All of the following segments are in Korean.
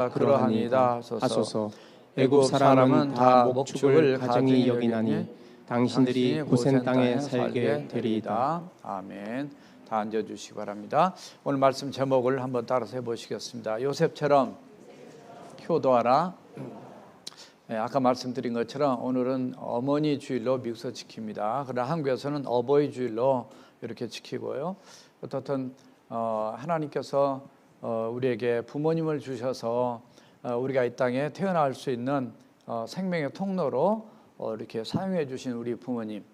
그러하니이다 하소서. 애굽 사람은 다 목축을 가정히 여기나니 당신들이 고센 땅에 살게 되리이다. 아멘. 다 앉아주시기 바랍니다. 오늘 말씀 제목을 한번 따라서 해보시겠습니다. 요셉처럼 효도하라. 아까 말씀드린 것처럼 오늘은 어머니 주일로 미국에서 지킵니다. 그러나 한국에서는 어버이 주일로 이렇게 지키고요. 어떻든 하나님께서 우리에게 부모님을 주셔서 우리가 이 땅에 태어날 수 있는 생명의 통로로 이렇게 사용해 주신 우리 부모님,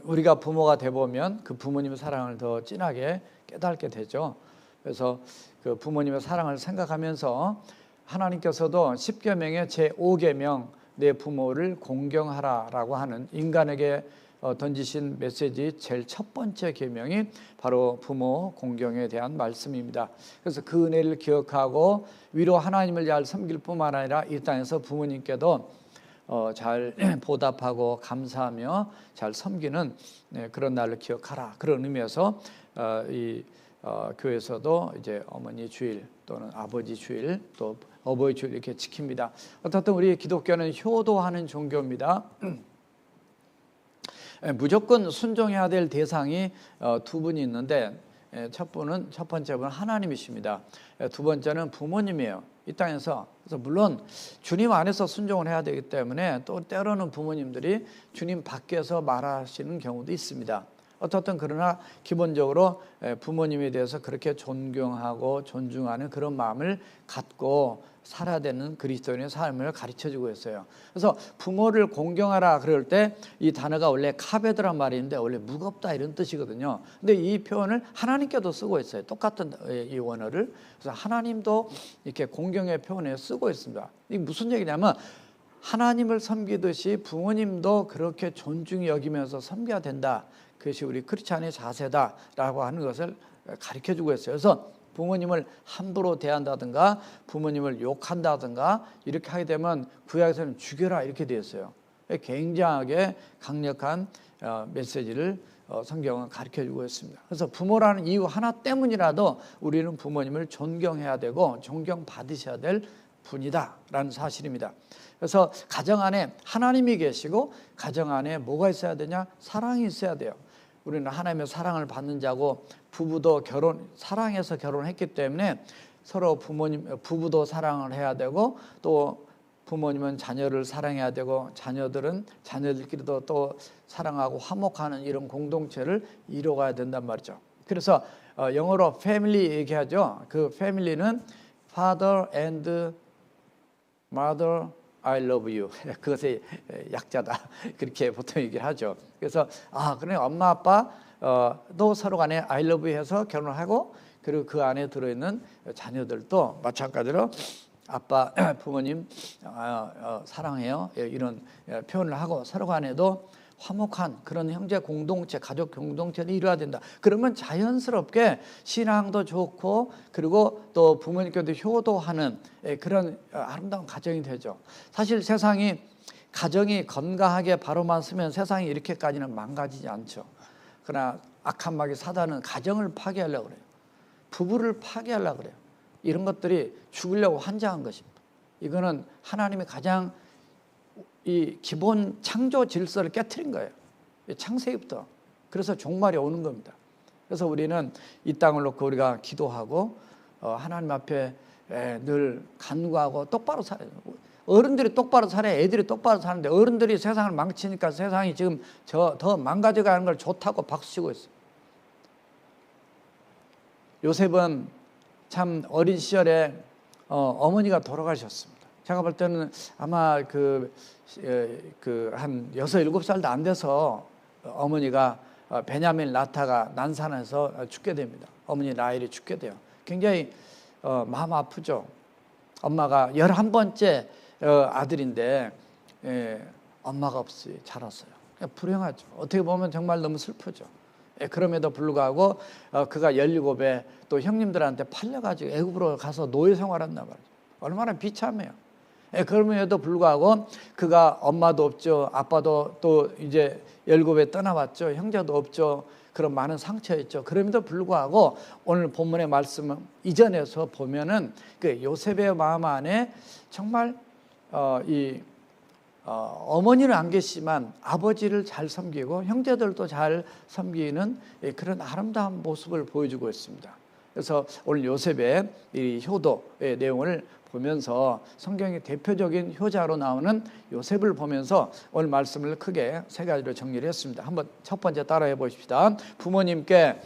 우리가 부모가 돼 보면 그 부모님의 사랑을 더 진하게 깨닫게 되죠. 그래서 그 부모님의 사랑을 생각하면서 하나님께서도 10계명의 제5계명 내 부모를 공경하라라고 하는 인간에게 던지신 메시지 제일 첫 번째 계명이 바로 부모 공경에 대한 말씀입니다. 그래서 그 은혜를 기억하고 위로 하나님을 잘 섬길 뿐만 아니라 이 땅에서 부모님께도 잘 보답하고 감사하며 잘 섬기는 그런 날을 기억하라. 그런 의미에서 이 교회에서도 이제 어머니 주일 또는 아버지 주일 또 어버이 주일 이렇게 지킵니다. 어떻든 우리 기독교는 효도하는 종교입니다. 무조건 순종해야 될 대상이 두 분이 있는데 첫 번째 분은 하나님이십니다. 두 번째는 부모님이에요. 이 땅에서. 그래서 물론 주님 안에서 순종을 해야 되기 때문에 또 때로는 부모님들이 주님 밖에서 말하시는 경우도 있습니다. 어떻든 그러나 기본적으로 부모님에 대해서 그렇게 존경하고 존중하는 그런 마음을 갖고 살아야 되는 그리스도인의 삶을 가르쳐주고 있어요. 그래서 부모를 공경하라 그럴 때 이 단어가 원래 카베드란 말인데 원래 무겁다 이런 뜻이거든요. 근데 이 표현을 하나님께도 쓰고 있어요. 똑같은 이 원어를. 그래서 하나님도 이렇게 공경의 표현에 쓰고 있습니다. 이게 무슨 얘기냐면 하나님을 섬기듯이 부모님도 그렇게 존중히 여기면서 섬겨야 된다. 그것이 우리 크리스찬의 자세다라고 하는 것을 가르쳐주고 있어요. 그래서 부모님을 함부로 대한다든가 부모님을 욕한다든가 이렇게 하게 되면 구약에서는 죽여라 이렇게 되어 있어요. 굉장하게 강력한 메시지를 성경은 가르쳐주고 있습니다. 그래서 부모라는 이유 하나 때문이라도 우리는 부모님을 존경해야 되고 존경받으셔야 될 분이다라는 사실입니다. 그래서 가정 안에 하나님이 계시고 가정 안에 뭐가 있어야 되냐? 사랑이 있어야 돼요. 우리는 하나님의 사랑을 받는 자고 부부도 사랑해서 결혼했기 때문에 서로 부부도 사랑을 해야 되고 또 부모님은 자녀를 사랑해야 되고 자녀들은 자녀들끼리도 또 사랑하고 화목하는 이런 공동체를 이뤄가야 된단 말이죠. 그래서 영어로 패밀리 얘기하죠. 그 패밀리는 Father and Mother I love you. 그것의 약자다. 그렇게 보통 얘기를 하죠. 그래서 그래 엄마 아빠도 서로 간에 I love you 해서 결혼하고 그리고 그 안에 들어있는 자녀들도 마찬가지로 아빠 부모님 사랑해요. 이런 표현을 하고 서로 간에도 화목한 그런 형제 공동체, 가족 공동체를 이루어야 된다. 그러면 자연스럽게 신앙도 좋고 그리고 또 부모님께도 효도하는 그런 아름다운 가정이 되죠. 사실 가정이 건강하게 바로만 쓰면 세상이 이렇게까지는 망가지지 않죠. 그러나 악한 마귀 사단은 가정을 파괴하려고 그래요. 부부를 파괴하려고 그래요. 이런 것들이 죽으려고 환장한 것입니다. 이거는 하나님이 가장 이 기본 창조 질서를 깨트린 거예요. 창세기부터. 그래서 종말이 오는 겁니다. 그래서 우리는 이 땅을 놓고 우리가 기도하고 하나님 앞에 늘 간구하고 똑바로 살아야 돼요. 어른들이 똑바로 살아야 애들이 똑바로 사는데 어른들이 세상을 망치니까 세상이 지금 더 망가져가는 걸 좋다고 박수치고 있어요. 요셉은 참 어린 시절에 어머니가 돌아가셨습니다. 제가 볼 때는 아마 한 6, 7살도 안 돼서 어머니가 베냐민 라타가 난산에서 죽게 됩니다. 어머니 라헬이 죽게 돼요. 굉장히 마음 아프죠. 엄마가 11번째 아들인데 엄마가 없이 자랐어요. 불행하죠. 어떻게 보면 정말 너무 슬프죠. 그럼에도 불구하고 그가 17에 또 형님들한테 팔려가지고 애굽으로 가서 노예 생활한단 말이죠. 얼마나 비참해요. 그럼에도 불구하고 그가 엄마도 없죠. 아빠도 또 이제 17에 떠나왔죠. 형제도 없죠. 그런 많은 상처였죠. 그럼에도 불구하고 오늘 본문의 말씀 이전에서 보면은 그 요셉의 마음 안에 정말 어머니는 안 계시지만 아버지를 잘 섬기고 형제들도 잘 섬기는 그런 아름다운 모습을 보여주고 있습니다. 그래서 오늘 요셉의 이 효도의 내용을 보면서 성경의 대표적인 효자로 나오는 요셉을 보면서 오늘 말씀을 크게 세 가지로 정리를 했습니다. 한번 첫 번째 따라해 보십시다. 부모님께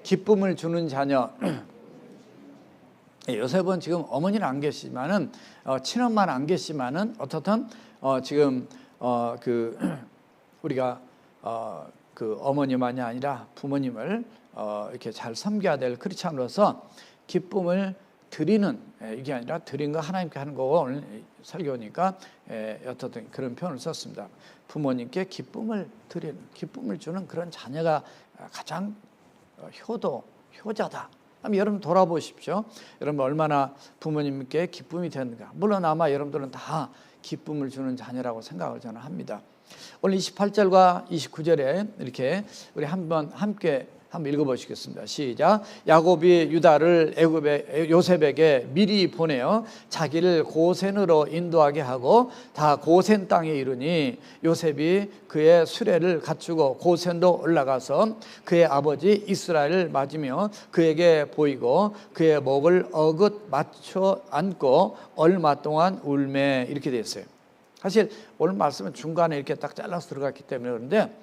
기쁨을 주는 자녀. 요셉은 지금 어머니는 안 계시지만은 친엄마는 안 계시지만은 어떻든 지금 우리가 그 어머니만이 아니라 부모님을 이렇게 잘 섬겨야 될 크리스찬으로서 기쁨을 드리는, 이게 아니라 드린 거 하나님께 하는 거고, 오늘 설교니까 어떻든 그런 표현을 썼습니다. 부모님께 기쁨을 드리는, 기쁨을 주는 그런 자녀가 가장 효자다. 여러분 돌아보십시오. 여러분 얼마나 부모님께 기쁨이 되는가. 물론 아마 여러분들은 다 기쁨을 주는 자녀라고 생각을 저는 합니다. 오늘 28절과 29절에 이렇게 우리 함께 읽어보시겠습니다. 시작. 야곱이 유다를 요셉에게 미리 보내어 자기를 고센으로 인도하게 하고 다 고센 땅에 이르니 요셉이 그의 수레를 갖추고 고센도 올라가서 그의 아버지 이스라엘을 맞으며 그에게 보이고 그의 목을 어긋 맞춰 안고 얼마 동안 울매, 이렇게 되어 있어요. 사실 오늘 말씀은 중간에 이렇게 딱 잘라서 들어갔기 때문에 그런데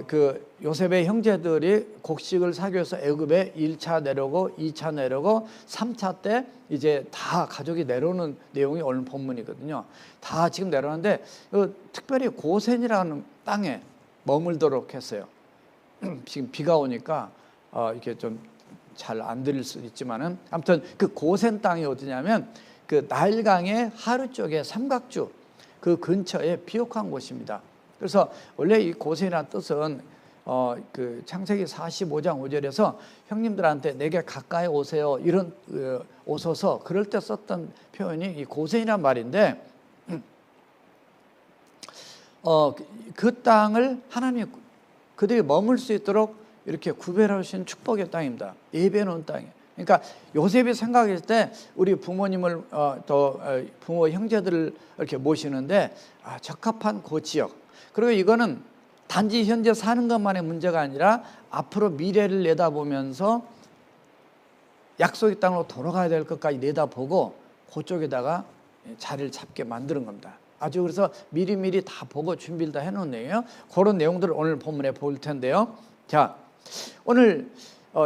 그 요셉의 형제들이 곡식을 사기 위해서 애굽에 1차 내려오고 2차 내려오고 3차 때 이제 다 가족이 내려오는 내용이 오늘 본문이거든요. 다 지금 내려오는데 특별히 고센이라는 땅에 머물도록 했어요. 지금 비가 오니까 이렇게 좀 잘 안 들릴 수도 있지만은 아무튼 그 고센 땅이 어디냐면 그 나일강의 하루 쪽에 삼각주 그 근처에 비옥한 곳입니다. 그래서 원래 이 고센이라는 뜻은 그 창세기 45장 5절에서 형님들한테 내게 가까이 오세요, 이런 오소서, 그럴 때 썼던 표현이 이 고센이란 말인데 그 땅을 하나님이 그들이 머물 수 있도록 이렇게 구별하신 축복의 땅입니다. 예배 놓은 땅이에요. 그러니까 요셉이 생각했을 때 우리 부모님을 또 부모 형제들을 이렇게 모시는데 적합한 그 지역, 그리고 이거는 단지 현재 사는 것만의 문제가 아니라 앞으로 미래를 내다보면서 약속의 땅으로 돌아가야 될 것까지 내다보고 그쪽에다가 자리를 잡게 만드는 겁니다. 아주 그래서 미리미리 다 보고 준비를 다 해놓은 내용이에요. 그런 내용들을 오늘 본문에 볼 텐데요. 자, 오늘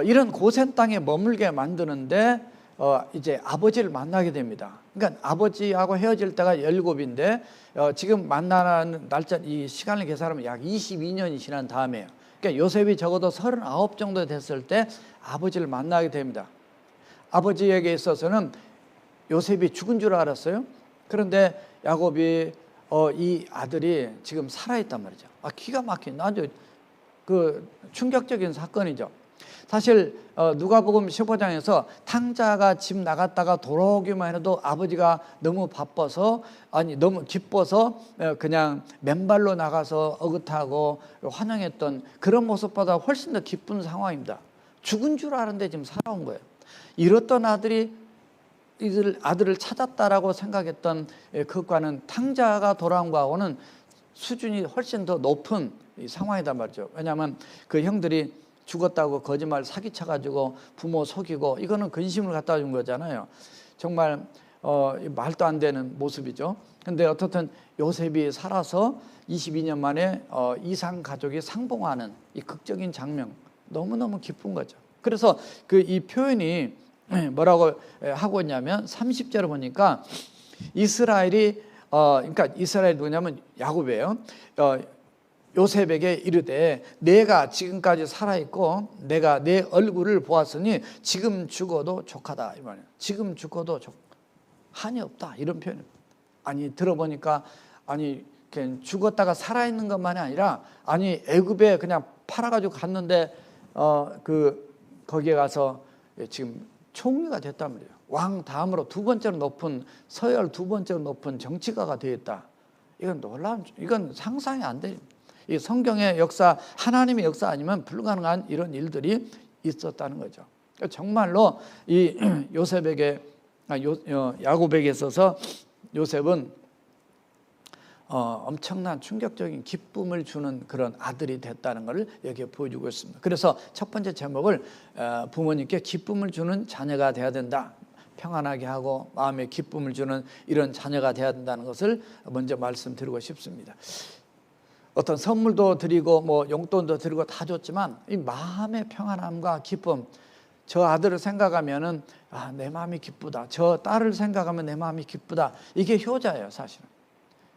이런 고센 땅에 머물게 만드는데 이제 아버지를 만나게 됩니다. 그러니까 아버지하고 헤어질 때가 17인데 지금 만나는 날짜, 이 시간을 계산하면 약 22년이 지난 다음에요. 그러니까 요셉이 적어도 39 정도 됐을 때 아버지를 만나게 됩니다. 아버지에게 있어서는 요셉이 죽은 줄 알았어요. 그런데 야곱이 이 아들이 지금 살아있단 말이죠. 기가 막힌 아주 그 충격적인 사건이죠. 사실 누가복음 15장에서 탕자가 집 나갔다가 돌아오기만 해도 아버지가 너무 바빠서, 아니 너무 기뻐서 그냥 맨발로 나가서 어긋하고 환영했던 그런 모습보다 훨씬 더 기쁜 상황입니다. 죽은 줄 알았는데 지금 살아온 거예요. 잃었던 아들을 찾았다라고 생각했던 그것과는 탕자가 돌아온 거하고는 수준이 훨씬 더 높은 상황이단 말이죠. 왜냐하면 그 형들이 죽었다고 거짓말 사기쳐가지고 부모 속이고, 이거는 근심을 갖다 준 거잖아요. 정말 말도 안 되는 모습이죠. 근데 어떻든 요셉이 살아서 22년 만에 이상 가족이 상봉하는 이 극적인 장면, 너무너무 기쁜 거죠. 그래서 이 표현이 뭐라고 하고 있냐면 30절을 보니까 이스라엘이 그러니까 이스라엘이 누구냐면 야곱이에요. 요셉에게 이르되 내가 지금까지 살아있고 내가 내 얼굴을 보았으니 지금 죽어도 족하다, 이 말이에요. 지금 죽어도 한이 없다, 이런 표현입니다. 아니 들어보니까 아니 그냥 죽었다가 살아있는 것만이 아니라 아니 애굽에 그냥 팔아가지고 갔는데 거기에 가서 지금 총리가 됐단 말이에요. 왕 다음으로 두 번째로 높은, 서열 두 번째로 높은 정치가가 되었다. 이건 놀라운, 이건 상상이 안 돼요. 이 성경의 역사, 하나님의 역사 아니면 불가능한 이런 일들이 있었다는 거죠. 정말로 이 야곱에게 있어서 요셉은 엄청난 충격적인 기쁨을 주는 그런 아들이 됐다는 것을 여기에 보여주고 있습니다. 그래서 첫 번째 제목을 부모님께 기쁨을 주는 자녀가 돼야 된다. 평안하게 하고 마음에 기쁨을 주는 이런 자녀가 돼야 된다는 것을 먼저 말씀드리고 싶습니다. 어떤 선물도 드리고 뭐 용돈도 드리고 다 줬지만 이 마음의 평안함과 기쁨, 저 아들을 생각하면은 내 마음이 기쁘다. 저 딸을 생각하면 내 마음이 기쁘다. 이게 효자예요, 사실은.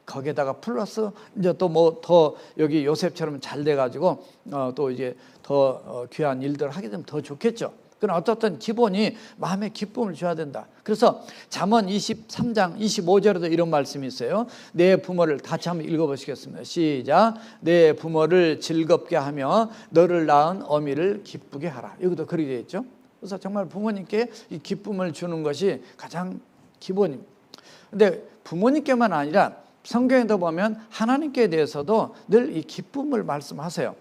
거기에다가 플러스 이제 또 뭐 더 여기 요셉처럼 잘 돼가지고 또 이제 더 귀한 일들을 하게 되면 더 좋겠죠. 그러나 어떻든 기본이 마음의 기쁨을 줘야 된다. 그래서 잠언 23장 25절에도 이런 말씀이 있어요. 내 부모를 같이 한번 읽어보시겠습니다. 시작. 내 부모를 즐겁게 하며 너를 낳은 어미를 기쁘게 하라. 여기도 그렇게 되어 있죠. 그래서 정말 부모님께 이 기쁨을 주는 것이 가장 기본입니다. 근데 부모님께만 아니라 성경에도 보면 하나님께 대해서도 늘 이 기쁨을 말씀하세요.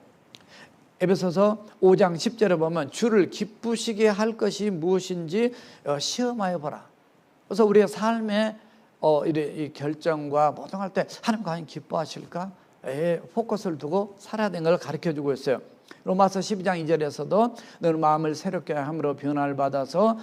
에베소서 5장 10절에 보면 주를 기쁘시게 할 것이 무엇인지 시험하여 보라. 그래서 우리의 삶의 이 결정과 모든 할 때 하나님 과연 기뻐하실까? 포커스를 두고 살아야 되는 걸 가르쳐주고 있어요. 로마서 12장 2절에서도 너는 마음을 새롭게 함으로 변화를 받아서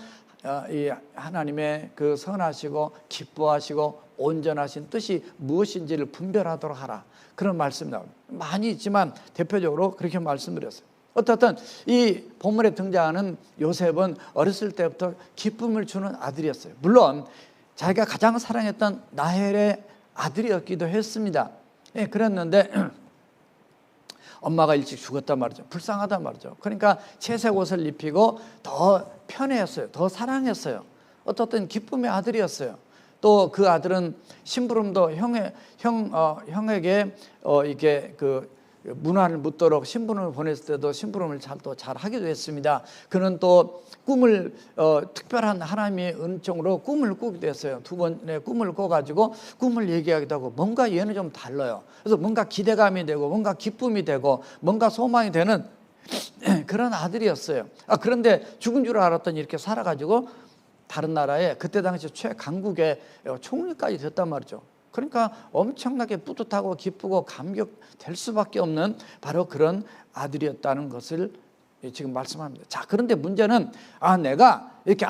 이 하나님의 그 선하시고 기뻐하시고 온전하신 뜻이 무엇인지를 분별하도록 하라. 그런 말씀이 나옵니다. 많이 있지만 대표적으로 그렇게 말씀드렸어요. 어떻든 이 본문에 등장하는 요셉은 어렸을 때부터 기쁨을 주는 아들이었어요. 물론 자기가 가장 사랑했던 라헬의 아들이었기도 했습니다. 그랬는데 엄마가 일찍 죽었단 말이죠. 불쌍하단 말이죠. 그러니까 채색 옷을 입히고 더 편애했어요. 더 사랑했어요. 어떻든 기쁨의 아들이었어요. 또 그 아들은 심부름도 형에게 이게 그 문화를 묻도록 심부름을 보냈을 때도 심부름을 잘 하기도 했습니다. 그는 또 꿈을 특별한 하나님의 은총으로 꿈을 꾸기도 했어요. 두 번의 꿈을 꿔가지고 꿈을 얘기하기도 하고 뭔가 얘는 좀 달라요. 그래서 뭔가 기대감이 되고 뭔가 기쁨이 되고 뭔가 소망이 되는 그런 아들이었어요. 그런데 죽은 줄 알았더니 이렇게 살아가지고 다른 나라에 그때 당시 최강국의 총리까지 됐단 말이죠. 그러니까 엄청나게 뿌듯하고 기쁘고 감격될 수밖에 없는 바로 그런 아들이었다는 것을 지금 말씀합니다. 자, 그런데 문제는 내가 이렇게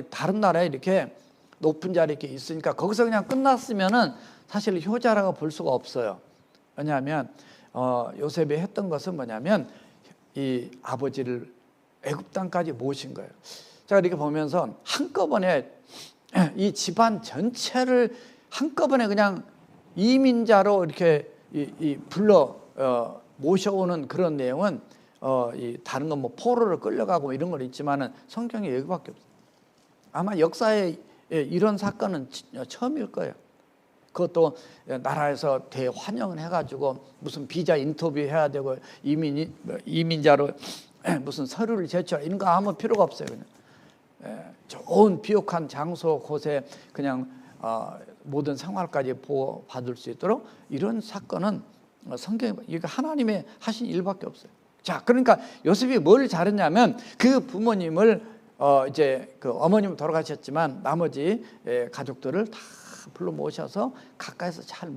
다른 나라에 이렇게 높은 자리에 이렇게 있으니까 거기서 그냥 끝났으면은 사실 효자라고 볼 수가 없어요. 왜냐하면 요셉이 했던 것은 뭐냐면 이 아버지를 애굽 땅까지 모신 거예요. 제가 이렇게 보면서 한꺼번에 이 집안 전체를 한꺼번에 그냥 이민자로 이렇게 불러 모셔오는 그런 내용은 다른 건 뭐 포로를 끌려가고 이런 건 있지만은 성경에 여기밖에 없어요. 아마 역사에 이런 사건은 처음일 거예요. 그것도 나라에서 대환영을 해가지고 무슨 비자 인터뷰 해야 되고 이민자로 무슨 서류를 제출하 이런 거 아무 필요가 없어요. 그냥 좋은 비옥한 장소 곳에 그냥 모든 생활까지 보호받을 수 있도록 이런 사건은 성경에 이게 하나님의 하신 일밖에 없어요. 자, 그러니까 요셉이 뭘 잘했냐면 그 부모님을 이제 그 어머님은 돌아가셨지만 나머지 가족들을 다 불러 모셔서 가까이서 잘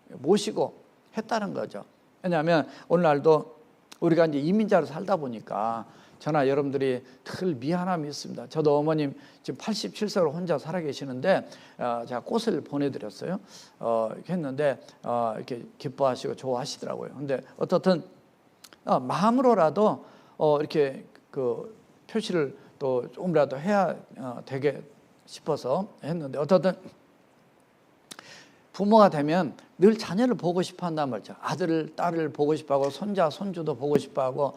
모시고 했다는 거죠. 왜냐하면 오늘날도 우리가 이제 이민자로 살다 보니까 저나 여러분들이 늘 미안함이 있습니다. 저도 어머님 지금 87세로 혼자 살아 계시는데 제가 꽃을 보내드렸어요. 이렇게 했는데 이렇게 기뻐하시고 좋아하시더라고요. 근데 어떻든 마음으로라도 이렇게 그 표시를 또 조금이라도 해야 되게 싶어서 했는데 어떻든 부모가 되면 늘 자녀를 보고 싶어 한단 말이죠. 아들을, 딸을 보고 싶어 하고 손자, 손주도 보고 싶어 하고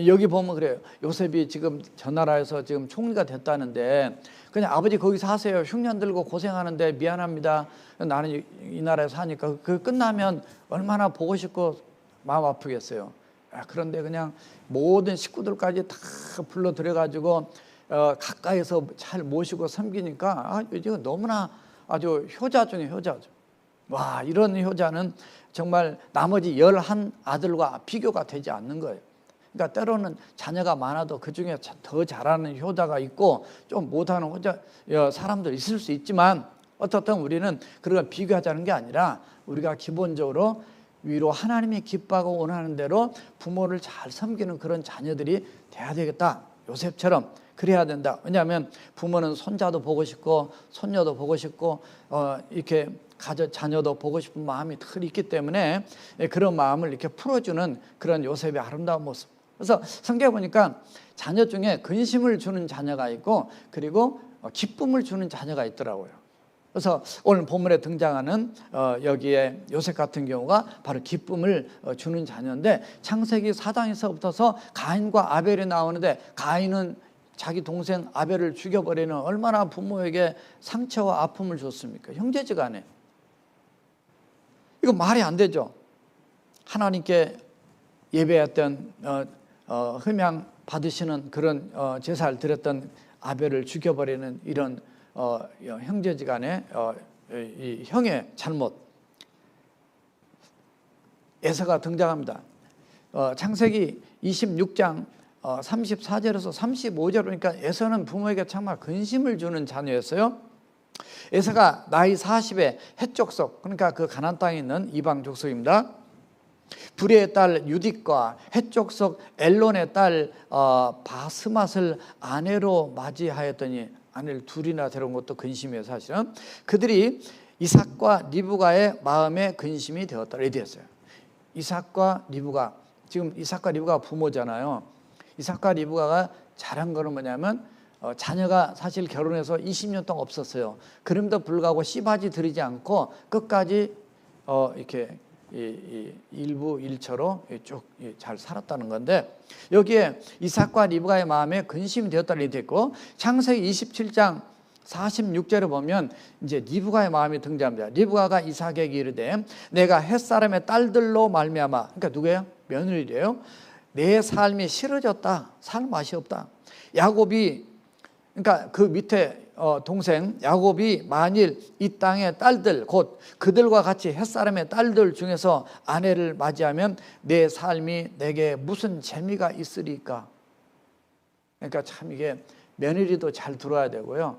여기 보면 그래요. 요셉이 지금 저 나라에서 지금 총리가 됐다는데 그냥 아버지 거기 사세요. 흉년 들고 고생하는데 미안합니다. 나는 이 나라에 사니까 그 끝나면 얼마나 보고 싶고 마음 아프겠어요. 그런데 그냥 모든 식구들까지 다 불러 들여가지고 가까이서 잘 모시고 섬기니까 이거 너무나 아주 효자 중에 효자죠. 와, 이런 효자는 정말 나머지 11 아들과 비교가 되지 않는 거예요. 그러니까 때로는 자녀가 많아도 그중에 더 잘하는 효자가 있고 좀 못하는 효자 사람도 있을 수 있지만, 어떻든 우리는 그걸 비교하자는 게 아니라 우리가 기본적으로 위로 하나님이 기뻐하고 원하는 대로 부모를 잘 섬기는 그런 자녀들이 돼야 되겠다. 요셉처럼 그래야 된다. 왜냐하면 부모는 손자도 보고 싶고 손녀도 보고 싶고 이렇게 자녀도 보고 싶은 마음이 늘 있기 때문에 그런 마음을 이렇게 풀어주는 그런 요셉의 아름다운 모습. 그래서 성경에 보니까 자녀 중에 근심을 주는 자녀가 있고, 그리고 기쁨을 주는 자녀가 있더라고요. 그래서 오늘 본문에 등장하는 여기에 요셉 같은 경우가 바로 기쁨을 주는 자녀인데, 창세기 4장에서부터서 가인과 아벨이 나오는데, 가인은 자기 동생 아벨을 죽여버리는 얼마나 부모에게 상처와 아픔을 줬습니까? 형제지간에. 이거 말이 안 되죠. 하나님께 예배했던 흠양 받으시는 그런 제사를 드렸던 아벨을 죽여버리는 이런 형제지간의 이 형의 잘못. 에서가 등장합니다. 창세기 26장 34절에서 35절 보니까 에서는 부모에게 정말 근심을 주는 자녀였어요. 에서가 나이 40에 헷족속, 그러니까 그 가나안 땅에 있는 이방 족속입니다. 불의의 딸 유딕과 헷족속 엘론의 딸 바스맛을 아내로 맞이하였더니, 아내를 둘이나 데려온 것도 근심이에요. 사실은 그들이 이삭과 리브가의 마음에 근심이 되었다. 이렇게 되었어요. 이삭과 리브가, 지금 이삭과 리브가 부모잖아요. 이삭과 리브가가 잘한 거는 뭐냐면 자녀가 사실 결혼해서 20년 동안 없었어요. 그럼에도 불구하고 씨바지 들이지 않고 끝까지 이렇게 일부 일처로 쭉 잘 살았다는 건데, 여기에 이삭과 리브가의 마음에 근심이 되었다는 얘기 됐고, 창세기 27장 46절에 보면 이제 리브가의 마음이 등장합니다. 리브가가 이삭에게 이르되 내가 햇사람의 딸들로 말미암아, 그러니까 누구예요? 며느리래요. 내 삶이 싫어졌다. 살 맛이 없다. 야곱이, 그러니까 그 밑에 동생 야곱이 만일 이 땅의 딸들, 곧 그들과 같이 햇사람의 딸들 중에서 아내를 맞이하면 내 삶이 내게 무슨 재미가 있으리까. 그러니까 참 이게 며느리도 잘 들어야 되고요,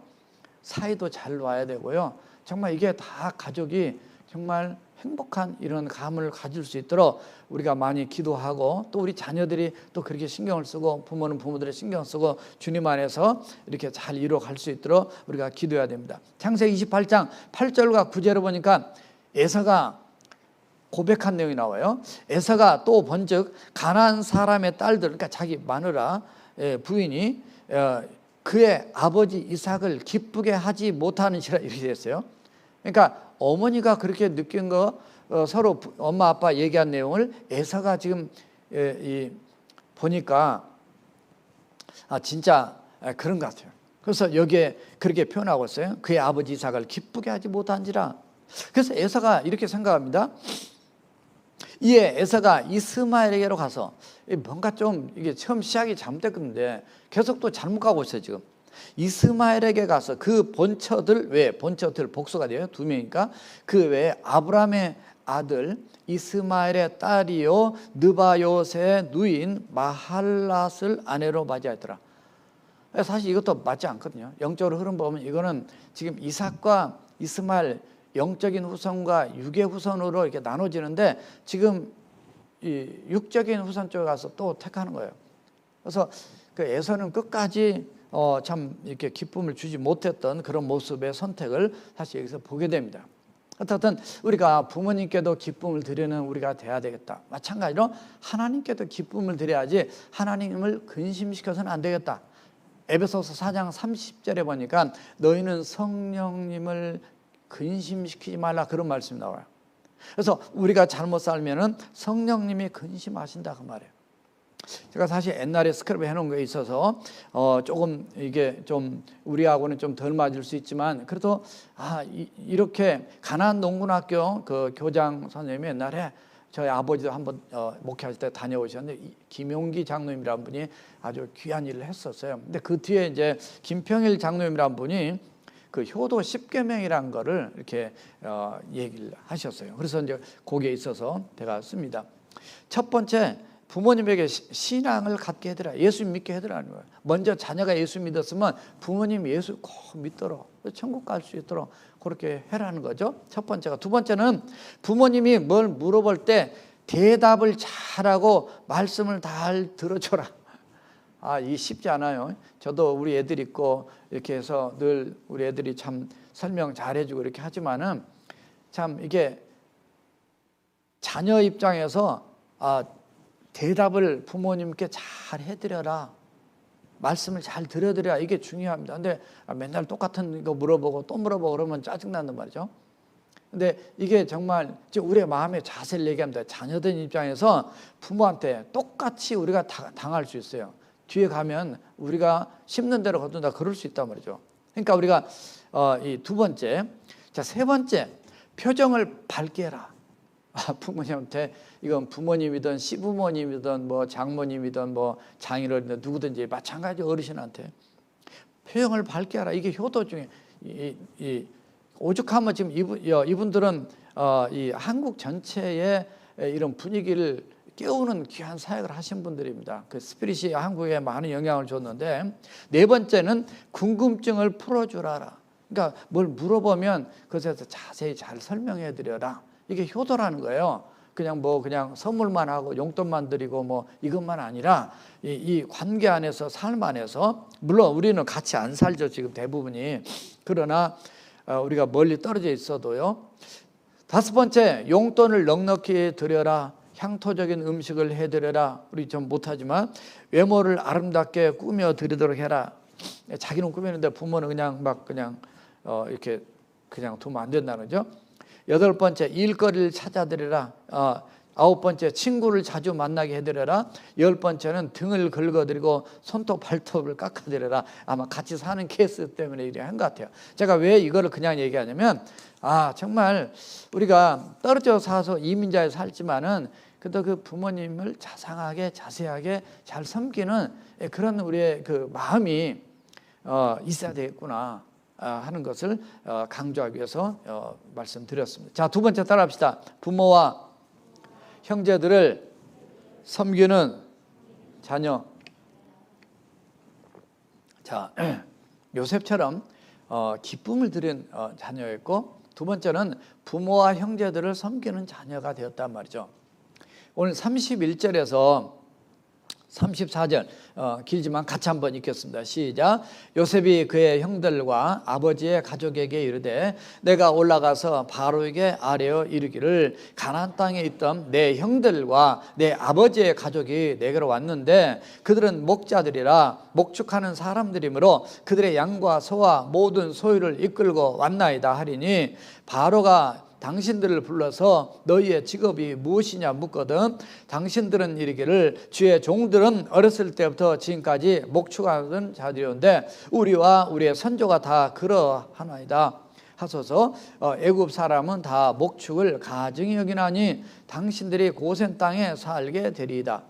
사이도 잘 놔야 되고요, 정말 이게 다 가족이 정말 행복한 이런 감을 가질 수 있도록 우리가 많이 기도하고, 또 우리 자녀들이 또 그렇게 신경을 쓰고, 부모는 부모들의 신경 쓰고 주님 안에서 이렇게 잘 이루어갈 수 있도록 우리가 기도해야 됩니다. 창세기 28장 8절과 9절을 보니까 에서가 고백한 내용이 나와요. 에서가 또 본즉 가나안 사람의 딸들, 그러니까 자기 마누라 부인이 그의 아버지 이삭을 기쁘게 하지 못하는지라 이렇게 됐어요. 그러니까 어머니가 그렇게 느낀 거, 서로 엄마 아빠 얘기한 내용을 에서가 지금 보니까 진짜 그런 것 같아요. 그래서 여기에 그렇게 표현하고 있어요. 그의 아버지 이삭을 기쁘게 하지 못한지라. 그래서 에서가 이렇게 생각합니다. 이에 에서가 이스마엘에게로 가서, 뭔가 좀 이게 처음 시작이 잘못됐는데 계속 또 잘못 가고 있어요. 지금 이스마엘에게 가서 그 본처들 외에, 본처들 복수가 돼요. 2명이니까 그 외에 아브라함의 아들 이스마엘의 딸이요 느바요스의 누인 마할랏을 아내로 맞이하였더라. 사실 이것도 맞지 않거든요. 영적으로 흐름 보면 이거는 지금 이삭과 이스마엘 영적인 후손과 육의 후손으로 이렇게 나눠지는데, 지금 이 육적인 후손 쪽에 가서 또 택하는 거예요. 그래서 그 에서는 끝까지 참 이렇게 기쁨을 주지 못했던 그런 모습의 선택을 사실 여기서 보게 됩니다. 어쨌든 우리가 부모님께도 기쁨을 드리는 우리가 돼야 되겠다. 마찬가지로 하나님께도 기쁨을 드려야지 하나님을 근심시켜서는 안 되겠다. 에베소서 4장 30절에 보니까 너희는 성령님을 근심시키지 말라, 그런 말씀이 나와요. 그래서 우리가 잘못 살면은 성령님이 근심하신다 그 말이에요. 제가 사실 옛날에 스크랩 해놓은 거에 있어서 조금 이게 좀 우리하고는 좀 덜 맞을 수 있지만, 그래도 이렇게 가나안 농군학교 그 교장 선생님이 옛날에 저희 아버지도 한번 목회할 때 다녀오셨는데, 김용기 장로님이라는 분이 아주 귀한 일을 했었어요. 근데 그 뒤에 이제 김평일 장로님이라는 분이 그 효도 10계명이라는 거를 이렇게 얘기를 하셨어요. 그래서 이제 거기에 있어서 제가 씁니다. 첫 번째, 부모님에게 신앙을 갖게 해드라. 예수 믿게 해드라는 거예요. 먼저 자녀가 예수 믿었으면 부모님 예수 꼭 믿도록 천국 갈 수 있도록 그렇게 해라는 거죠. 첫 번째가. 두 번째는 부모님이 뭘 물어볼 때 대답을 잘하고 말씀을 잘 들어줘라. 이게 쉽지 않아요. 저도 우리 애들 있고 이렇게 해서 늘 우리 애들이 참 설명 잘해주고 이렇게 하지만은 참 이게 자녀 입장에서 대답을 부모님께 잘 해드려라. 말씀을 잘 들어드려야 이게 중요합니다. 근데 맨날 똑같은 거 물어보고 또 물어보고 그러면 짜증난단 말이죠. 근데 이게 정말 우리의 마음의 자세를 얘기합니다. 자녀된 입장에서 부모한테 똑같이 우리가 당할 수 있어요. 뒤에 가면 우리가 심는 대로 거둔다 그럴 수 있단 말이죠. 그러니까 우리가 이 두 번째, 자, 세 번째, 표정을 밝게 해라. 부모님한테, 이건 부모님이든 시부모님이든 뭐 장모님이든 뭐 장인어른이든 누구든지 마찬가지 어르신한테 표정을 밝게 하라. 이게 효도 중에 오죽하면 지금 이분들은 이 한국 전체의 이런 분위기를 깨우는 귀한 사역을 하신 분들입니다. 그 스피릿이 한국에 많은 영향을 줬는데, 네 번째는 궁금증을 풀어주라. 그러니까 뭘 물어보면 그것에서 자세히 잘 설명해 드려라. 이게 효도라는 거예요. 그냥 선물만 하고 용돈만 드리고 뭐 이것만 아니라 이 관계 안에서, 삶 안에서, 물론 우리는 같이 안 살죠, 지금 대부분이. 그러나 우리가 멀리 떨어져 있어도요. 다섯 번째, 용돈을 넉넉히 드려라. 향토적인 음식을 해드려라. 우리 좀 못하지만 외모를 아름답게 꾸며 드리도록 해라. 자기는 꾸미는데 부모는 이렇게 두면 안 된다는 거죠. 여덟 번째, 일거리를 찾아드리라. 아홉 번째, 친구를 자주 만나게 해드려라. 열 번째는 등을 긁어드리고 손톱 발톱을 깎아드려라. 아마 같이 사는 케이스 때문에 이래 한 것 같아요. 제가 왜 이거를 그냥 얘기하냐면, 정말 우리가 떨어져 사서 이민자에 살지만은 그래도 그 부모님을 자상하게 자세하게 잘 섬기는 그런 우리의 그 마음이 있어야 되겠구나 하는 것을 강조하기 위해서 말씀드렸습니다. 자, 두 번째 따라합시다. 부모와 형제들을 섬기는 자녀. 자, 요셉처럼 기쁨을 드린 자녀였고, 두 번째는 부모와 형제들을 섬기는 자녀가 되었단 말이죠. 오늘 31절에서 34절 길지만 같이 한번 읽겠습니다. 시작. 요셉이 그의 형들과 아버지의 가족에게 이르되 내가 올라가서 바로에게 아뢰어 이르기를 가나안 땅에 있던 내 형들과 내 아버지의 가족이 내게로 왔는데 그들은 목자들이라 목축하는 사람들이므로 그들의 양과 소와 모든 소유를 이끌고 왔나이다 하리니 바로가 당신들을 불러서 너희의 직업이 무엇이냐 묻거든 당신들은 이르기를 주의 종들은 어렸을 때부터 지금까지 목축하던 자들이었는데 우리와 우리의 선조가 다 그러하나이다 하소서. 애굽 사람은 다 목축을 가증히 여기나니 당신들이 고센 땅에 살게 되리이다.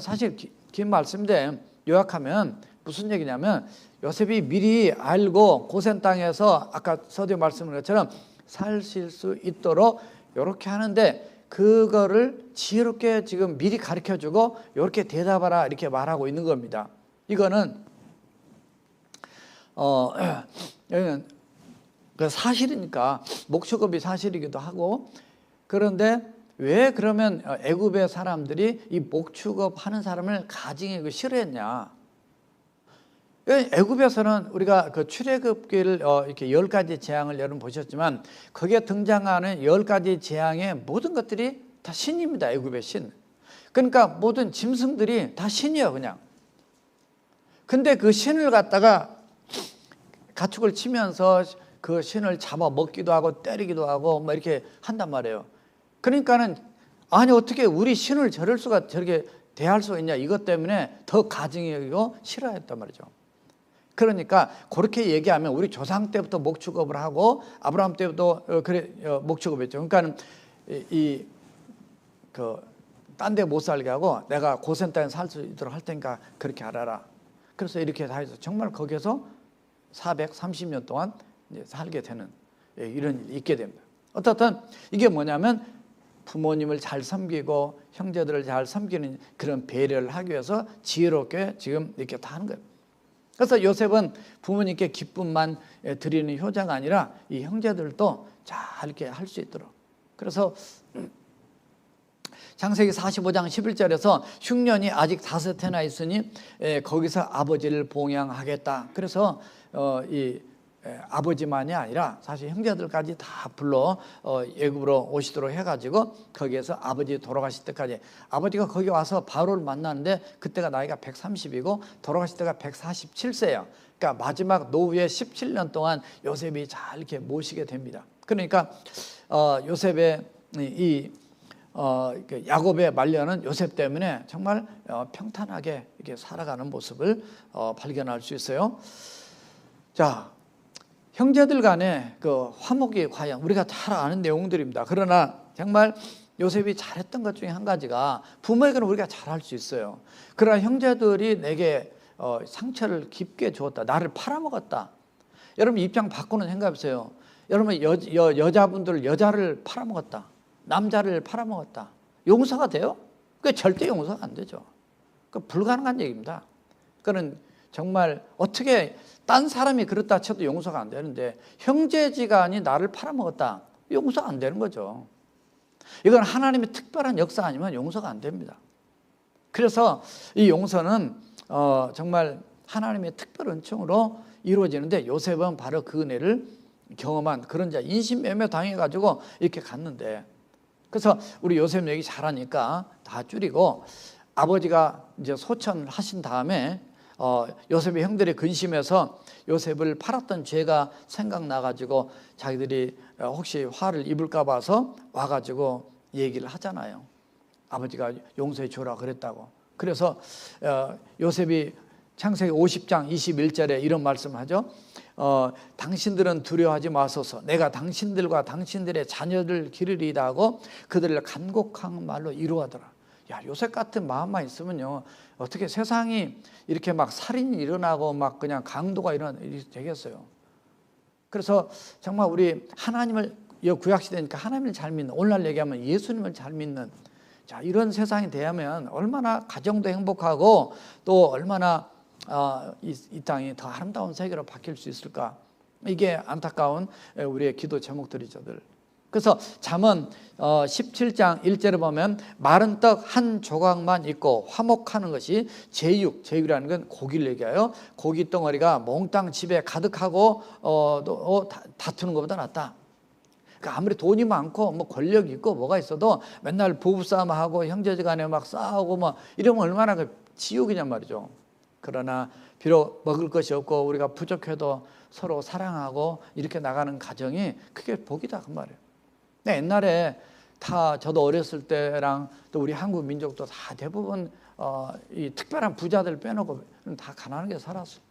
사실 긴 말씀인데 요약하면 무슨 얘기냐면 요셉이 미리 알고 고센 땅에서 아까 서두에 말씀한 것처럼 사실 수 있도록 이렇게 하는데 그거를 지혜롭게 지금 미리 가르쳐주고 이렇게 대답하라 이렇게 말하고 있는 겁니다. 이거는 그 사실이니까 목축업이 사실이기도 하고 그런데 왜 그러면 애굽의 사람들이 이 목축업 하는 사람을 가증히 싫어했냐? 애굽에서는 우리가 그 출애굽기를 이렇게 10가지 재앙을 여러분 보셨지만 거기에 등장하는 10가지 재앙의 모든 것들이 다 신입니다. 애굽의 신. 그러니까 모든 짐승들이 다 신이에요, 그냥. 근데 그 신을 갖다가 가축을 치면서 그 신을 잡아 먹기도 하고 때리기도 하고 뭐 이렇게 한단 말이에요. 그러니까는 아니 어떻게 우리 신을 저렇게 대할 수가 있냐 이것 때문에 더 가증히 여기고 싫어했단 말이죠. 그러니까 그렇게 얘기하면 우리 조상 때부터 목축업을 하고 아브라함 때부터 목축업했죠. 그러니까 딴 데 못 살게 하고 내가 고센 땅에 살 수 있도록 할 테니까 그렇게 알아라. 그래서 이렇게 다 해서 정말 거기에서 430년 동안 이제 살게 되는 이런 일이 있게 됩니다. 어떻든 이게 뭐냐면 부모님을 잘 섬기고 형제들을 잘 섬기는 그런 배려를 하기 위해서 지혜롭게 지금 이렇게 다 하는 거예요. 그래서 요셉은 부모님께 기쁨만 드리는 효자가 아니라 이 형제들도 잘 이렇게 할 수 있도록. 그래서 창세기 45장 11절에서 흉년이 아직 5해나 있으니 거기서 아버지를 봉양하겠다. 그래서 이 아버지만이 아니라 사실 형제들까지 다 불러 애굽으로 오시도록 해가지고 거기에서 아버지 돌아가실 때까지, 아버지가 거기 와서 바로를 만나는데 그때가 나이가 130이고 돌아가실 때가 147세예요. 그러니까 마지막 노후에 17년 동안 요셉이 잘 이렇게 모시게 됩니다. 그러니까 요셉의 야곱의 말년은 요셉 때문에 정말 평탄하게 이렇게 살아가는 모습을 발견할 수 있어요. 자, 형제들 간의 그 화목이 과연 우리가 잘 아는 내용들입니다. 그러나 정말 요셉이 잘했던 것 중에 한 가지가, 부모에게는 우리가 잘할 수 있어요. 그러나 형제들이 내게 상처를 깊게 주었다, 나를 팔아먹었다. 여러분 입장 바꾸는 생각해보세요. 여러분 여자분들 여자를 팔아먹었다, 남자를 팔아먹었다, 용서가 돼요? 그게 절대 용서가 안 되죠. 그 불가능한 얘기입니다. 그는 정말 어떻게 딴 사람이 그렇다 쳐도 용서가 안 되는데 형제지간이 나를 팔아먹었다, 용서가 안 되는 거죠. 이건 하나님의 특별한 역사 아니면 용서가 안 됩니다. 그래서 이 용서는 정말 하나님의 특별 은총으로 이루어지는데, 요셉은 바로 그 은혜를 경험한 그런 자, 인신매매 당해가지고 이렇게 갔는데, 그래서 우리 요셉 얘기 잘하니까 다 줄이고, 아버지가 이제 소천을 하신 다음에 요셉의 형들이 근심해서 요셉을 팔았던 죄가 생각나가지고 자기들이 혹시 화를 입을까 봐서 와가지고 얘기를 하잖아요. 아버지가 용서해 주라 그랬다고. 그래서 요셉이 창세기 50장 21절에 이런 말씀하죠. 당신들은 두려워하지 마소서, 내가 당신들과 당신들의 자녀를 기르리이다 하고 그들을 간곡한 말로 이루하더라. 야, 요셉 같은 마음만 있으면요, 어떻게 세상이 이렇게 막 살인이 일어나고 막 그냥 강도가 되겠어요. 그래서 정말 우리 하나님을, 구약시대니까 하나님을 잘 믿는, 오늘날 얘기하면 예수님을 잘 믿는, 자, 이런 세상이 되면 얼마나 가정도 행복하고 또 얼마나 이 땅이 더 아름다운 세계로 바뀔 수 있을까. 이게 안타까운 우리의 기도 제목들이죠. 그래서 잠언 17장 1절에 보면 마른 떡 한 조각만 있고 화목하는 것이 제육이라는 건 고기를 얘기해요. 고기 덩어리가 몽땅 집에 가득하고 다투는 것보다 낫다. 그러니까 아무리 돈이 많고 뭐 권력이 있고 뭐가 있어도 맨날 부부싸움하고 형제지간에 막 싸우고 뭐 이러면 얼마나 지옥이냔 말이죠. 그러나 비록 먹을 것이 없고 우리가 부족해도 서로 사랑하고 이렇게 나가는 가정이 그게 복이다 그 말이에요. 옛날에 다 저도 어렸을 때랑 또 우리 한국 민족도 다 대부분 이 특별한 부자들 빼놓고 다 가난하게 살았어요.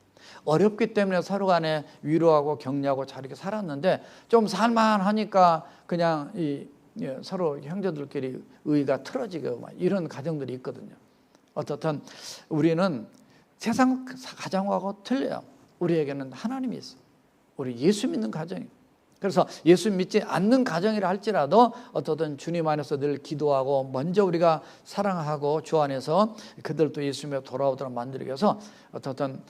어렵기 때문에 서로 간에 위로하고 격려하고 잘 이렇게 살았는데, 좀 살만하니까 그냥 서로 형제들끼리 의가 틀어지고 이런 가정들이 있거든요. 어떻든 우리는 세상 가정하고 틀려요. 우리에게는 하나님이 있어요. 우리 예수 믿는 가정이에요. 그래서 예수 믿지 않는 가정이라 할지라도 어떻든 주님 안에서 늘 기도하고 먼저 우리가 사랑하고 주 안에서 그들도 예수님에 돌아오도록 만들기 위해서 어떻든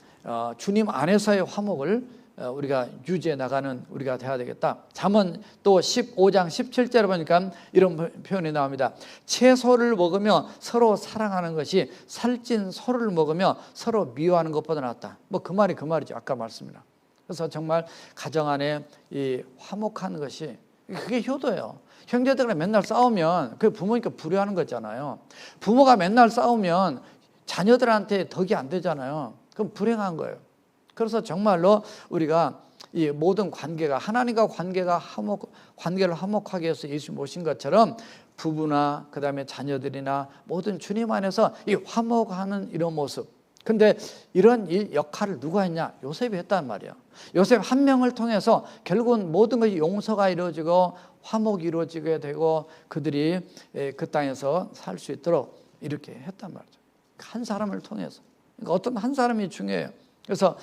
주님 안에서의 화목을 우리가 유지해 나가는 우리가 돼야 되겠다. 잠언 또 15장 17절에 보니까 이런 표현이 나옵니다. 채소를 먹으며 서로 사랑하는 것이 살찐 소를 먹으며 서로 미워하는 것보다 낫다. 뭐 그 말이죠. 아까 말씀이나. 그래서 정말 가정 안에 이 화목하는 것이, 그게 효도예요. 형제들과 맨날 싸우면 그 부모니까 불효하는 거잖아요. 부모가 맨날 싸우면 자녀들한테 덕이 안 되잖아요. 그럼 불행한 거예요. 그래서 정말로 우리가 이 모든 관계가, 하나님과 관계를 화목하게 해서 예수 모신 것처럼 부부나 그다음에 자녀들이나 모든 주님 안에서 이 화목하는 이런 모습. 근데 이런 역할을 누가 했냐? 요셉이 했단 말이에요. 요셉 한 명을 통해서 결국은 모든 것이 용서가 이루어지고 화목이 이루어지게 되고 그들이 그 땅에서 살 수 있도록 이렇게 했단 말이죠. 한 사람을 통해서. 그러니까 어떤 한 사람이 중요해요. 그래서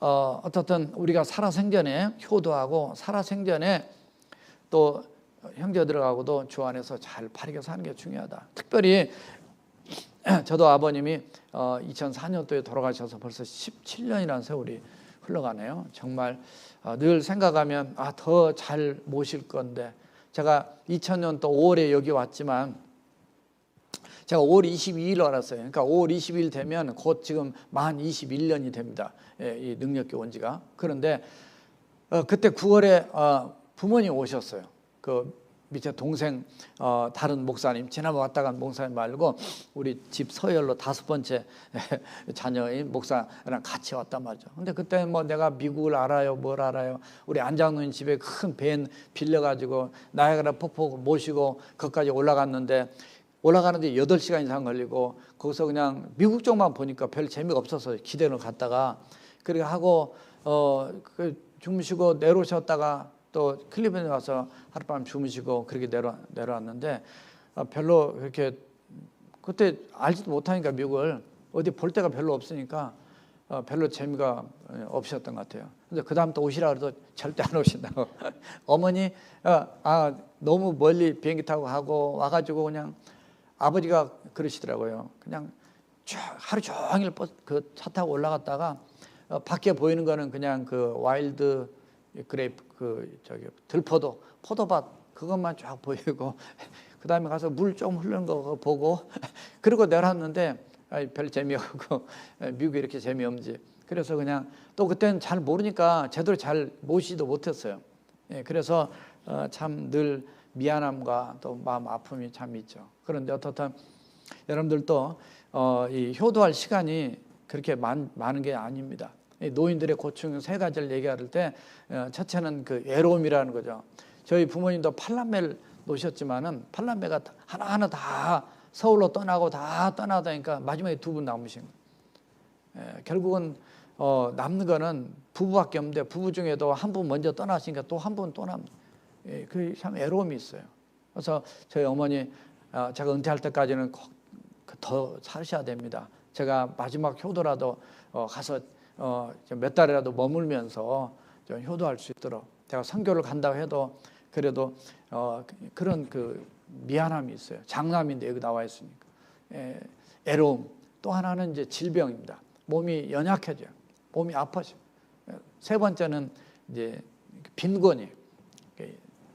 어떻든 우리가 살아생전에 효도하고 살아생전에 또 형제들하고도 주 안에서 잘 바르게 사는 게 중요하다. 특별히 저도 아버님이 2004년도에 돌아가셔서 벌써 17년이라는 세월이 흘러가네요. 정말 늘 생각하면 더 잘 모실 건데, 제가 2000년도 5월에 여기 왔지만 제가 5월 22일 알았어요. 그러니까 5월 22일 되면 곧 지금 만 21년이 됩니다. 이 능력교 온 지가. 그런데 그때 9월에 부모님 오셨어요. 그 밑에 동생 다른 목사님, 지난번 왔다 간 목사님 말고 우리 집 서열로 5번째 자녀인 목사랑 같이 왔단 말이죠. 근데 그때 뭐 내가 미국을 알아요, 뭘 알아요. 우리 안장로님 집에 큰 밴 빌려가지고 나야가라 폭포 모시고 거기까지 올라갔는데 8시간 이상 걸리고, 거기서 그냥 미국 쪽만 보니까 별 재미가 없어서 기대를 갔다가 그렇게 하고 주무시고 내려오셨다가 또 클리브랜드 와서 하룻밤 주무시고 그렇게 내려왔는데 별로 그렇게 그때 알지도 못하니까 미국을 어디 볼 데가 별로 없으니까 별로 재미가 없으셨던 것 같아요. 근데 그 다음 또 오시라 그래도 절대 안 오신다고. 어머니 너무 멀리 비행기 타고 가고 와가지고 그냥 아버지가 그러시더라고요. 그냥 하루 종일 그 차 타고 올라갔다가 밖에 보이는 거는 그냥 그 와일드 그레이프 들포도 포도밭 그것만 쫙 보이고 그 다음에 가서 물 좀 흐르는 거 보고 그러고 내려왔는데 별 재미없고 미국에 이렇게 재미없지. 그래서 그냥 또 그때는 잘 모르니까 제대로 잘 모시지도 못했어요. 그래서 참 늘 미안함과 또 마음 아픔이 참 있죠. 그런데 어떻든 여러분들도 이 효도할 시간이 그렇게 많은 게 아닙니다. 노인들의 고충 3가지를 얘기할 때 첫째는 그 외로움이라는 거죠. 저희 부모님도 8남매를 놓으셨지만은 8남매가 하나하나 다 서울로 떠나고 다 떠나다니까 마지막에 2분 남으신 거예요. 결국은 남는 거는 부부밖에 없는데 부부 중에도 한 분 먼저 떠나시니까 또 한 분 또 남는. 그 참 외로움이 있어요. 그래서 저희 어머니 제가 은퇴할 때까지는 꼭 더 사셔야 됩니다. 제가 마지막 효도라도 가서 몇 달이라도 머물면서 좀 효도할 수 있도록, 제가 선교를 간다고 해도 그래도 그런 그 미안함이 있어요. 장남인데 여기 나와 있으니까. 애로움. 또 하나는 이제 질병입니다. 몸이 연약해져요. 몸이 아파져요. 3번째는 이제 빈곤이에요.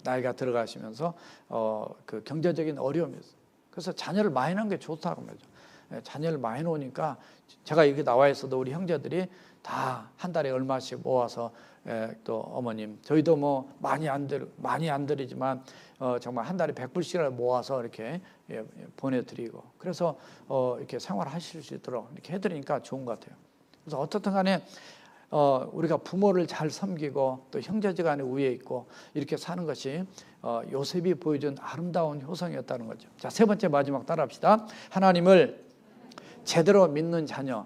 나이가 들어가시면서 그 경제적인 어려움이 있어요. 그래서 자녀를 많이 낳는 게 좋다고 말이죠. 자녀를 많이 놓으니까 제가 여기 나와 있어도 우리 형제들이 다 한 달에 얼마씩 모아서 또 어머님, 저희도 뭐 많이 안 드리지만 정말 한 달에 100불씩을 모아서 이렇게 보내드리고, 그래서 이렇게 생활하실 수 있도록 이렇게 해드리니까 좋은 것 같아요. 그래서 어떻든 간에 우리가 부모를 잘 섬기고 또 형제지간에 우애 있고 이렇게 사는 것이 요셉이 보여준 아름다운 효성이었다는 거죠. 자, 3번째 마지막 따라합시다. 하나님을 제대로 믿는 자녀.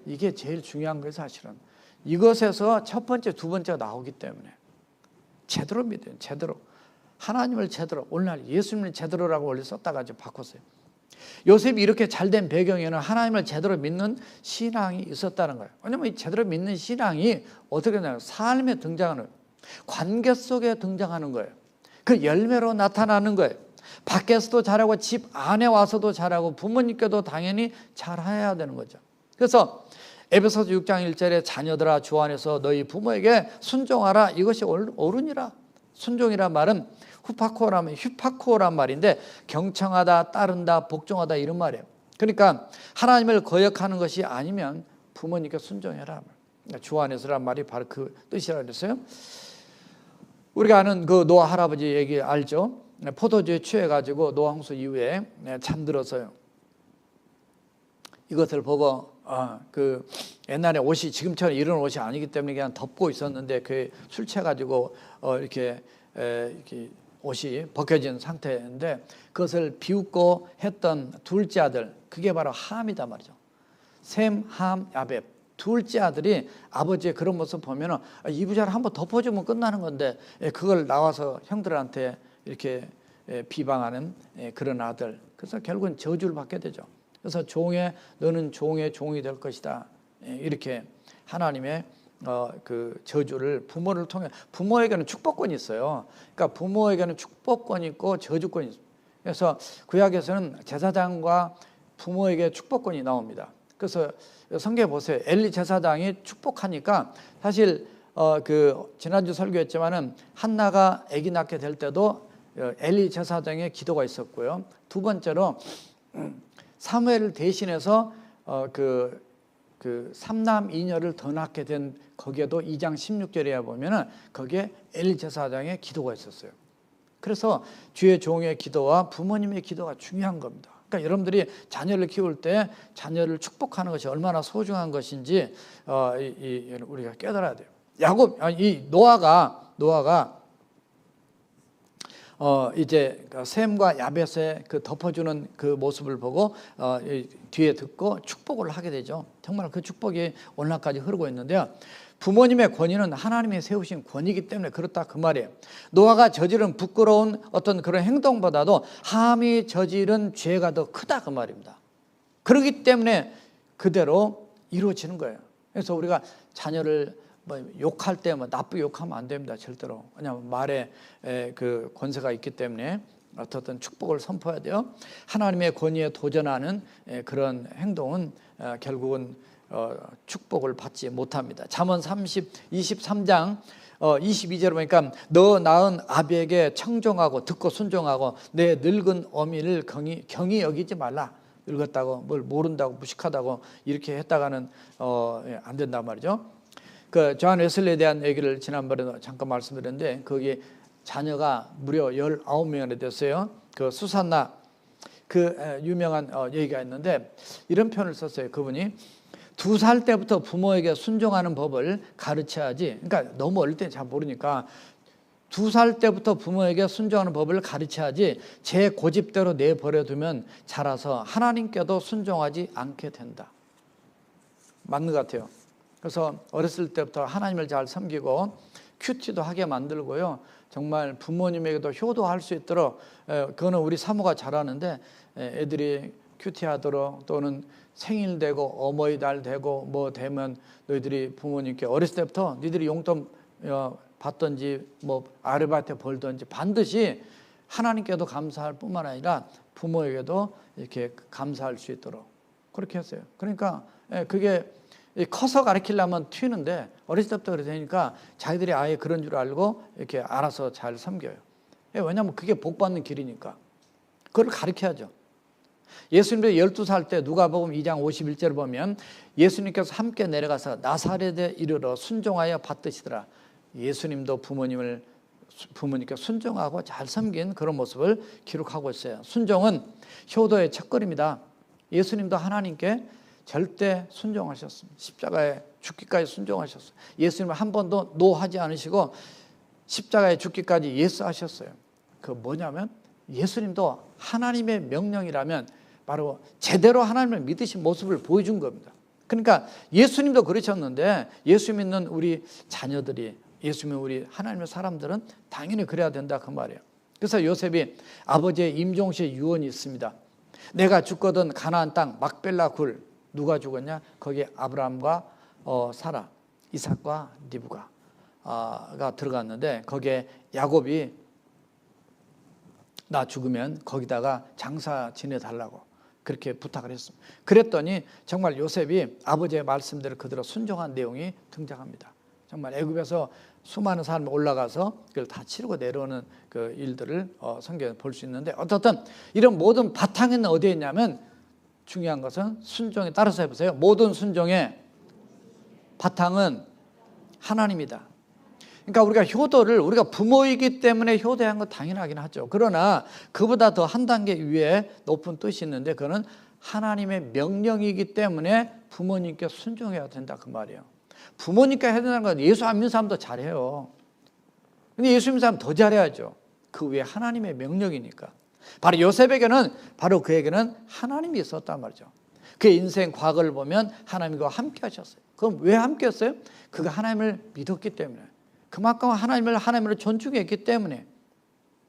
이게 제일 중요한 거예요, 사실은. 이것에서 첫 번째, 두 번째가 나오기 때문에 제대로 믿어요. 제대로. 하나님을 제대로. 오늘날 예수님을 제대로라고 원래 썼다가 좀 바꿨어요. 요셉이 이렇게 잘된 배경에는 하나님을 제대로 믿는 신앙이 있었다는 거예요. 왜냐하면 이 제대로 믿는 신앙이 어떻게 되나요? 삶에 등장하는, 관계 속에 등장하는 거예요. 그 열매로 나타나는 거예요. 밖에서도 잘하고 집 안에 와서도 잘하고 부모님께도 당연히 잘해야 되는 거죠. 그래서 에베소서 6장 1절에 자녀들아 주 안에서 너희 부모에게 순종하라. 이것이 옳으니라. 순종이란 말은 휴파코란 말인데 경청하다, 따른다, 복종하다 이런 말이에요. 그러니까 하나님을 거역하는 것이 아니면 부모님께 순종해라. 주 안에서란 말이 바로 그 뜻이라고 그랬어요. 우리가 아는 그 노아 할아버지 얘기 알죠? 포도주에 취해가지고 노아 홍수 이후에 잠들어서요. 이것을 보고 그 옛날에 옷이 지금처럼 이런 옷이 아니기 때문에 그냥 덮고 있었는데 그 술 취해가지고 이렇게 옷이 벗겨진 상태인데 그것을 비웃고 했던 둘째 아들, 그게 바로 함이다 말이죠. 셈, 함, 야벳. 둘째 아들이 아버지의 그런 모습 보면은 이 부자를 한번 덮어주면 끝나는 건데 그걸 나와서 형들한테 이렇게 비방하는 그런 아들. 그래서 결국은 저주를 받게 되죠. 그래서 너는 종의 종이 될 것이다. 이렇게 하나님의 그 저주를 부모를 통해, 부모에게는 축복권이 있어요. 그러니까 부모에게는 축복권이 있고 저주권이 있어요. 그래서 구약에서는 제사장과 부모에게 축복권이 나옵니다. 그래서 성경에 보세요. 엘리 제사장이 축복하니까 사실 그 지난주 설교했지만은 한나가 아기 낳게 될 때도 엘리 제사장의 기도가 있었고요. 두 번째로 사무엘을 대신해서 그 삼남 이녀를 더 낳게 된 거기에도 2장 16절에 보면은 거기에 엘리 제사장의 기도가 있었어요. 그래서 주의 종의 기도와 부모님의 기도가 중요한 겁니다. 그러니까 여러분들이 자녀를 키울 때 자녀를 축복하는 것이 얼마나 소중한 것인지 우리가 깨달아야 돼요. 이 노아가 이제 셈과 야벳의 그 덮어주는 그 모습을 보고 뒤에 듣고 축복을 하게 되죠. 정말 그 축복이 오늘날까지 흐르고 있는데요. 부모님의 권위는 하나님이 세우신 권위이기 때문에 그렇다 그 말이에요. 노아가 저지른 부끄러운 어떤 그런 행동보다도 함이 저지른 죄가 더 크다 그 말입니다. 그렇기 때문에 그대로 이루어지는 거예요. 그래서 우리가 자녀를 욕할 때 나쁘게 욕하면 안 됩니다. 절대로. 왜냐하면 말에 그 권세가 있기 때문에 어떤 축복을 선포해야 돼요. 하나님의 권위에 도전하는 그런 행동은 결국은 축복을 받지 못합니다. 잠언 23장 22절에 보니까 너 낳은 아비에게 청종하고 듣고 순종하고 내 늙은 어미를 경히 여기지 말라. 늙었다고 뭘 모른다고 무식하다고 이렇게 했다가는 안 된단 말이죠. 그 존 웨슬리에 대한 얘기를 지난번에 잠깐 말씀드렸는데 거기 자녀가 무려 19명이나 됐어요. 그 수산나 그 유명한 얘기가 있는데 이런 표현을 썼어요. 그분이 2살 때부터 부모에게 순종하는 법을 가르쳐야지. 그러니까 너무 어릴 때 잘 모르니까 2살 때부터 부모에게 순종하는 법을 가르쳐야지 제 고집대로 내버려두면 자라서 하나님께도 순종하지 않게 된다. 맞는 것 같아요. 그래서 어렸을 때부터 하나님을 잘 섬기고 큐티도 하게 만들고요. 정말 부모님에게도 효도할 수 있도록 그거는 우리 사모가 잘하는데 애들이 큐티하도록 또는 생일 되고 어머니날 되고 뭐 되면 너희들이 부모님께 어렸을 때부터 너희들이 용돈 받든지 뭐 아르바이트 벌든지 반드시 하나님께도 감사할 뿐만 아니라 부모에게도 이렇게 감사할 수 있도록 그렇게 했어요. 그러니까 그게 커서 가르치려면 튀는데 어렸을 때부터 그러니까 자기들이 아예 그런 줄 알고 이렇게 알아서 잘 섬겨요. 왜냐하면 그게 복 받는 길이니까. 그걸 가르쳐야죠. 예수님도 12살 때 누가복음 2장 51절을 보면 예수님께서 함께 내려가서 나사렛에 이르러 순종하여 받드시더라. 예수님도 부모님께 순종하고 잘 섬긴 그런 모습을 기록하고 있어요. 순종은 효도의 첫걸음이다. 예수님도 하나님께 절대 순종하셨습니다. 십자가에 죽기까지 순종하셨어요. 예수님은 한 번도 노하지 않으시고 십자가에 죽기까지 예스하셨어요. 그 뭐냐면 예수님도 하나님의 명령이라면 바로 제대로 하나님을 믿으신 모습을 보여준 겁니다. 그러니까 예수님도 그러셨는데 예수 믿는 우리 자녀들이 예수 믿는 우리 하나님의 사람들은 당연히 그래야 된다 그 말이에요. 그래서 요셉이 아버지의 임종시에 유언이 있습니다. 내가 죽거든 가나안 땅 막벨라 굴 누가 죽었냐? 거기에 아브라함과 사라, 이삭과 리브가가 들어갔는데 거기에 야곱이 나 죽으면 거기다가 장사 지내달라고 그렇게 부탁을 했습니다. 그랬더니 정말 요셉이 아버지의 말씀대로 그대로 순종한 내용이 등장합니다. 정말 애굽에서 수많은 사람이 올라가서 그걸 다 치르고 내려오는 그 일들을 성경에 볼 수 있는데 어떻든 이런 모든 바탕에는 어디에 있냐면 중요한 것은 순종에 따라서 해보세요. 모든 순종의 바탕은 하나님이다. 그러니까 우리가 효도를 우리가 부모이기 때문에 효도한 건 당연하긴 하죠. 그러나 그보다 더 한 단계 위에 높은 뜻이 있는데 그거는 하나님의 명령이기 때문에 부모님께 순종해야 된다 그 말이에요. 부모님께 해야 된다는 건 예수 안 믿는 사람도 잘해요. 근데 예수 믿는 사람 더 잘해야죠. 그 위에 하나님의 명령이니까. 바로 요셉에게는 바로 그에게는 하나님이 있었단 말이죠. 그의 인생 과거를 보면 하나님과 함께 하셨어요. 그럼 왜 함께 했어요? 그가 하나님을 믿었기 때문에. 그만큼 하나님을 존중했기 때문에.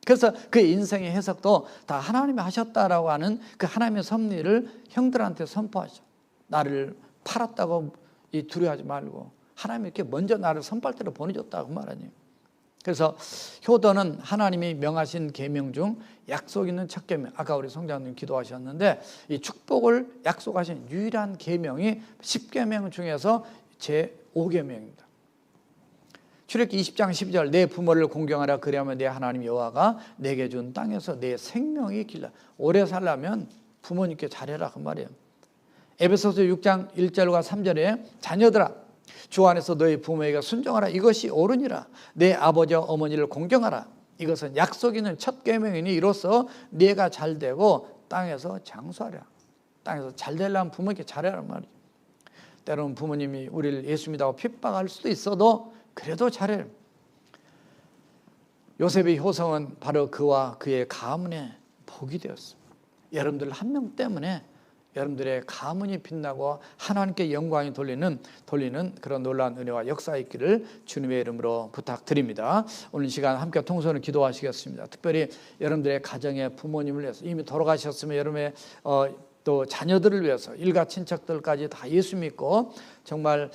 그래서 그의 인생의 해석도 다 하나님이 하셨다라고 하는 그 하나님의 섭리를 형들한테 선포하죠. 나를 팔았다고 두려워하지 말고 하나님이 이렇게 먼저 나를 선발대로 보내줬다고 말 아니에요. 그래서 효도는 하나님이 명하신 계명 중 약속 있는 첫 계명. 아까 우리 성장님 기도하셨는데 이 축복을 약속하신 유일한 계명이 10계명 중에서 제5계명입니다. 출애굽기 20장 12절 내 부모를 공경하라 그리하면 내 하나님 여호와가 내게 준 땅에서 내 생명이 길러. 오래 살려면 부모님께 잘해라 그 말이에요. 에베소서 6장 1절과 3절에 자녀들아 주 안에서 너희 부모에게 순종하라. 이것이 옳으니라. 내 아버지와 어머니를 공경하라. 이것은 약속 있는 첫 계명이니 이로써 네가 잘되고 땅에서 장수하라. 땅에서 잘되려면 부모에게 잘하란 말이에요. 때로는 부모님이 우리를 예수 믿다고 핍박할 수도 있어도 그래도 잘해. 요셉의 효성은 바로 그와 그의 가문의 복이 되었습니다. 여러분들 한 명 때문에 여러분들의 가문이 빛나고 하나님께 영광이 돌리는 그런 놀라운 은혜와 역사 있기를 주님의 이름으로 부탁드립니다. 오늘 시간 함께 통성으로 기도하시겠습니다. 특별히 여러분들의 가정의 부모님을 위해서 이미 돌아가셨으면 여러분의 또 자녀들을 위해서 일가 친척들까지 다 예수 믿고 정말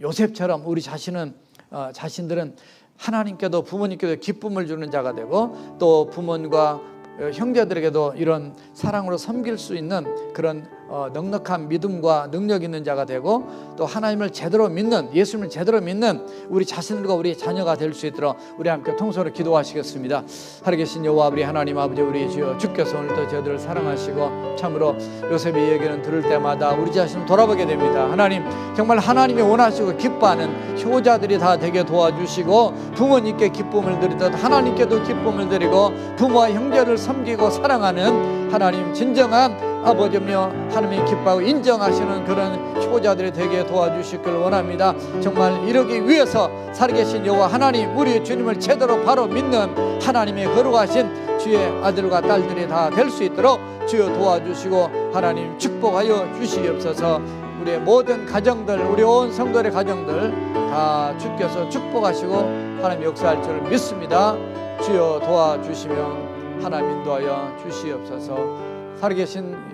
요셉처럼 우리 자신들은 하나님께도 부모님께도 기쁨을 주는 자가 되고 또 부모님과 형제들에게도 이런 사랑으로 섬길 수 있는 그런 넉넉한 믿음과 능력 있는 자가 되고 또 하나님을 제대로 믿는 예수님을 제대로 믿는 우리 자신들과 우리 자녀가 될 수 있도록 우리 함께 통성으로 기도하시겠습니다. 살아계신 여호와 우리 하나님 아버지 우리 주여 주께서 오늘도 저희들을 사랑하시고 참으로 요셉의 얘기는 들을 때마다 우리 자신을 돌아보게 됩니다. 하나님 정말 하나님이 원하시고 기뻐하는 효자들이 다 되게 도와주시고 부모님께 기쁨을 드리듯 하나님께도 기쁨을 드리고 부모와 형제를 섬기고 사랑하는 하나님 진정한 아버지며 하나님이 기뻐하고 인정하시는 그런 효자들이 되게 도와주시길 원합니다. 정말 이러기 위해서 살아계신 여호와 하나님 우리 주님을 제대로 바로 믿는 하나님의 거룩하신 주의 아들과 딸들이 다 될 수 있도록 주여 도와주시고 하나님 축복하여 주시옵소서. 우리의 모든 가정들 우리 온 성도의 가정들 다 주께서 축복하시고 하나님 역사할 줄 믿습니다. 주여 도와주시면 하나님 인도하여 주시옵소서. 살아계신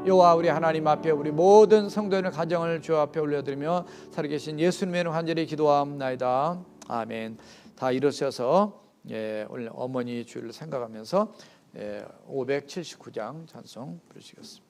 여호와 우리 하나님 앞에 우리 모든 성도의 가정을 주 앞에 올려드리며 살아계신 예수님의 이름으로 간절히 기도하옵나이다. 아멘. 다 일어서서 오늘 어머니 주일을 생각하면서 579장 찬송 부르시겠습니다.